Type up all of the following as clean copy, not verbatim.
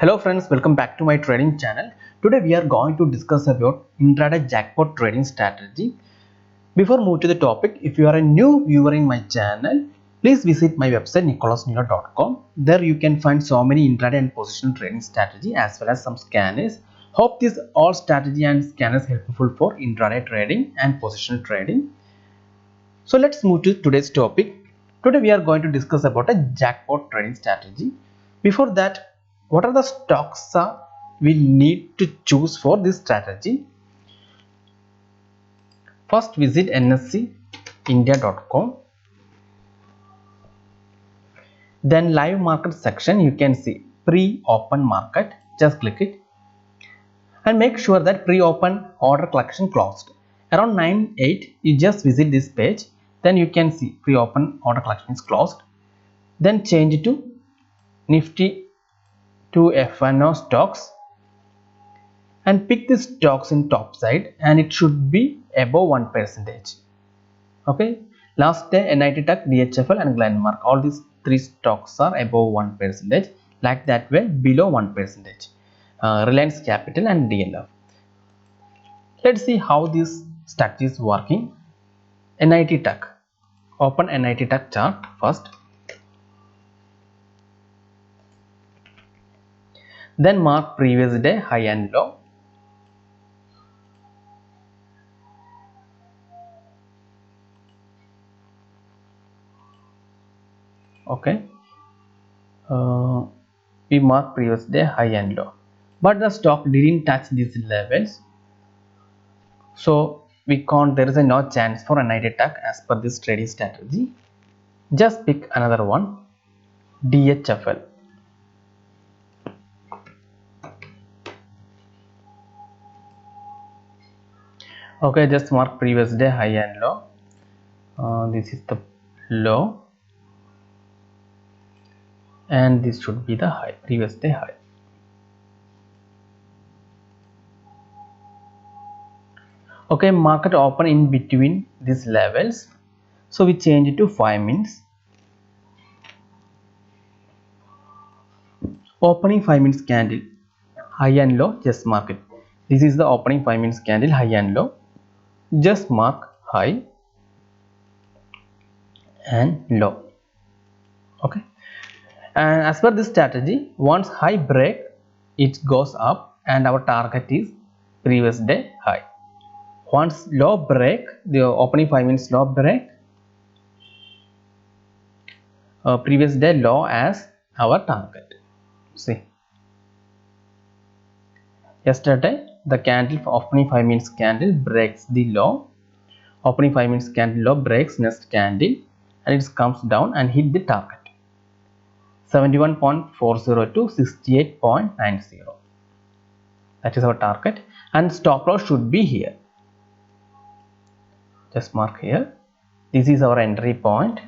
Hello friends, welcome back to my trading channel. Today we are going to discuss about intraday jackpot trading strategy. Before move to the topic, if you are a new viewer in my channel, please visit my website nicholasnilo.com. There you can find so many intraday and positional trading strategy as well as some scanners. Hope this all strategy and scanners helpful for intraday trading and positional trading. So let's move to today's topic. Today we are going to discuss about a jackpot trading strategy. Before that, what are the stocks we need to choose for this strategy? First visit nscindia.com. Then live market section, you can see pre-open market. Just click it and make sure that pre-open order collection closed. Around 9:08 you just visit this page. Then you can see pre-open order collection is closed. Then change it to Nifty to FNO stocks and pick the stocks in top side and it should be above 1%. Okay, last day NIT Tech, DHFL and Glenmark, all these three stocks are above 1%. Like that way below 1%. Reliance Capital and DLF. Let's see how this strategy is working. NIT Tech. Open NIT Tech chart first. Then mark previous day high and low. Okay. We mark previous day high and low, but the stock didn't touch these levels, so we can't. There is a no chance for a night attack as per this trading strategy. Just pick another one, DHFL. Okay, just mark previous day high and low. This is the low and this should be the high, previous day high. Okay, market open in between these levels, so we change it to 5 minutes. Opening 5 minutes candle, high and low, just mark it. This is the opening 5 minutes candle, high and low. Just mark high and low. Okay, and as per this strategy, once high break it goes up and our target is previous day high. Once low break, the opening 5 minutes low break, previous day low as our target. See, yesterday the candle for opening 5 minutes candle breaks the low. Opening 5 minutes candle low breaks next candle and it comes down and hit the target 71.40 to 68.90. That is our target and stop loss should be here. Just mark here. This is our entry point.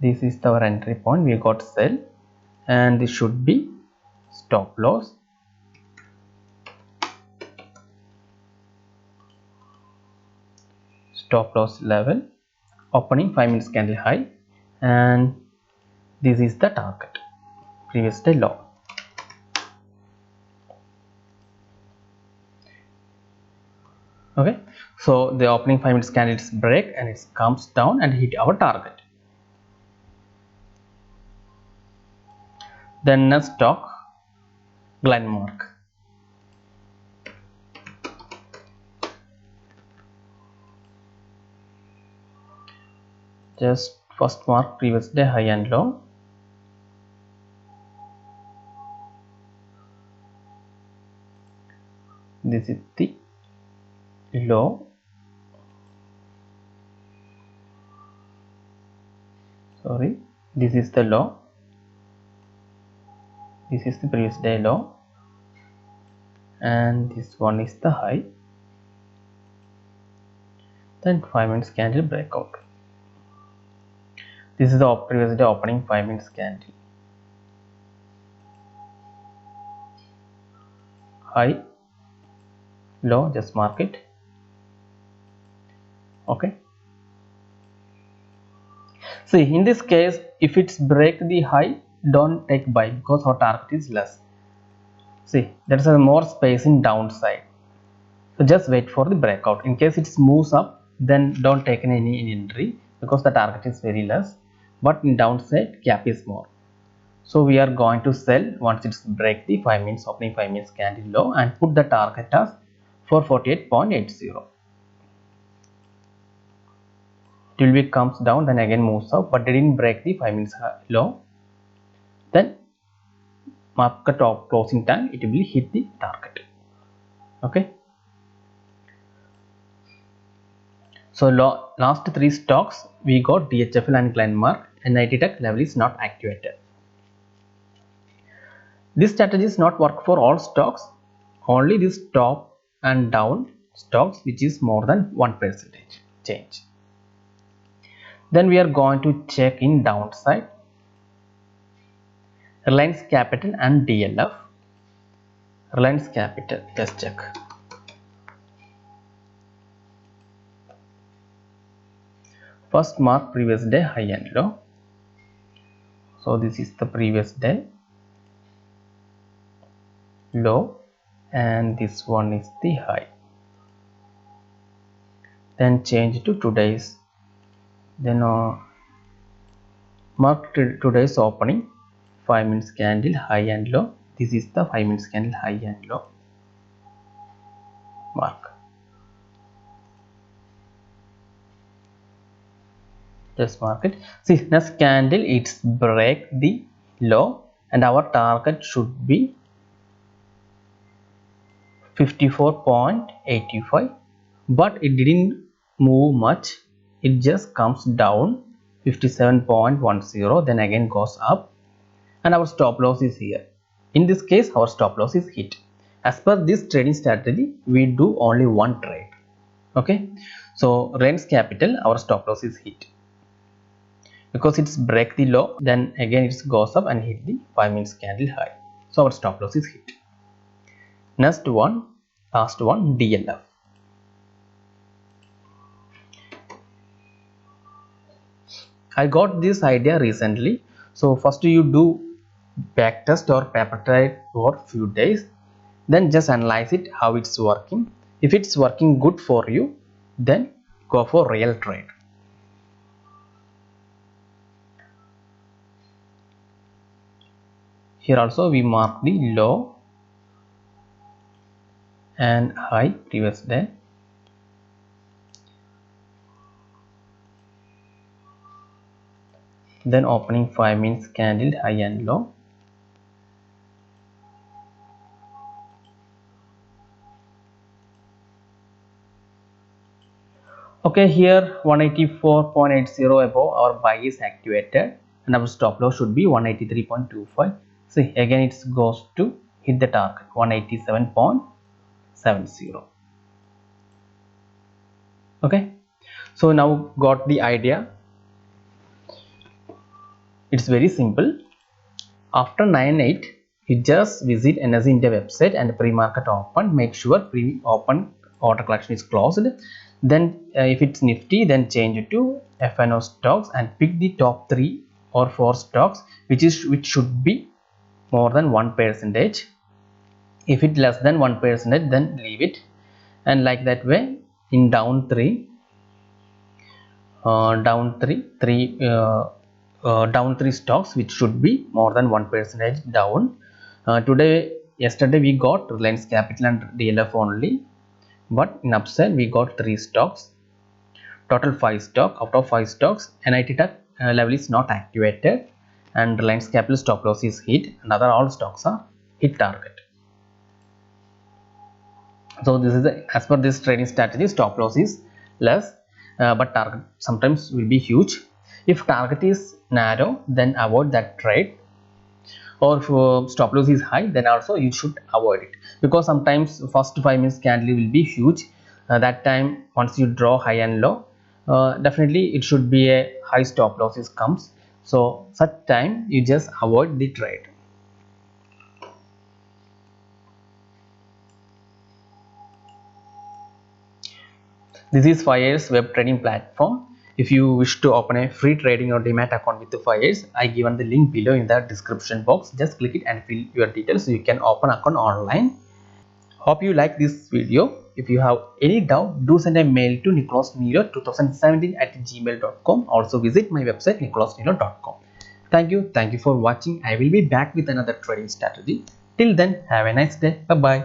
This is our entry point. We got sell and this should be stop loss. Stop loss level, opening 5 minutes candle high, and this is the target, previous day low. Okay, so the opening 5 minutes candle is break and it comes down and hit our target. Then next stock, Glenmark. Just first mark previous day high and low. This is the low. Sorry, this is the low. This is the previous day low and this one is the high. Then 5 minutes candle breakout. This is the previous day opening 5 minutes candle. High, low, just mark it. Okay, See, in this case, if it's break the high, don't take buy because our target is less. See, there's a more space in downside, so just wait for the breakout. In case it moves up, then don't take any entry because the target is very less, but in downside gap is more. So we are going to sell once it's break the 5 minutes opening 5 minutes candle low and put the target as 448.80. It will be comes down, then again moves up, but didn't break the 5 minutes low. Then market top closing time, it will hit the target. Okay. So last 3 stocks we got DHFL and Glenmark, and NIT Tech level is not activated. This strategy is not work for all stocks, only this top and down stocks which is more than 1% change. Then we are going to check in downside Reliance Capital and DLF. Reliance Capital, let's check. First mark previous day high and low. So this is the previous day low and this one is the high. Then change to today's, then mark today's opening 5 minutes candle high and low. This is the 5 minutes candle high and low mark. Just mark it. See, next candle it's break the low and our target should be 54.85, but it didn't move much, it just comes down 57.10, then again goes up, and our stop loss is here. In this case our stop loss is hit. As per this trading strategy we do only one trade. Okay, so Reliance Capital, our stop loss is hit because it's break the low, then again it goes up and hit the 5 minutes candle high, so our stop loss is hit. Next one, last one, DLF. I got this idea recently. So first you do back test or paper trade for few days, then just analyze it how it's working. If it's working good for you, then go for real trade. Here also we mark the low and high previous day. Then opening 5 minutes candle high and low. Okay, here 184.80 above our buy is activated and our stop loss should be 183.25. See, again it goes to hit the target 187.70. Okay, so now got the idea. It's very simple. After 9-8 you just visit Energy India website and pre-market open, make sure pre-open order collection is closed. Then if it's Nifty, then change it to FNO stocks and pick the top 3 or 4 stocks which should be more than 1%. If it less than 1%, then leave it, and like that way in down 3 stocks which should be more than 1% down. Yesterday we got Reliance Capital and DLF only, but in upside we got 3 stocks, total 5 stock. Out of 5 stocks, NIT Tech level is not activated and Reliance Capital stop loss is hit, and other all stocks are hit target. So this is as per this trading strategy, stop loss is less, but target sometimes will be huge. If target is narrow, then avoid that trade, or if stop loss is high, then also you should avoid it, because sometimes first 5 minutes candle will be huge. That time once you draw high and low, definitely it should be a high stop losses comes, so such time you just avoid the trade. This is FireEye's web trading platform. If you wish to open a free trading or demat account with the Fires, I given the link below in the description box. Just click it and fill your details so you can open account online. Hope you like this video. If you have any doubt, do send a mail to nicholasnilo2017@gmail.com. Also visit my website nicholasnilo.com. Thank you for watching. I will be back with another trading strategy. Till then, have a nice day. Bye bye.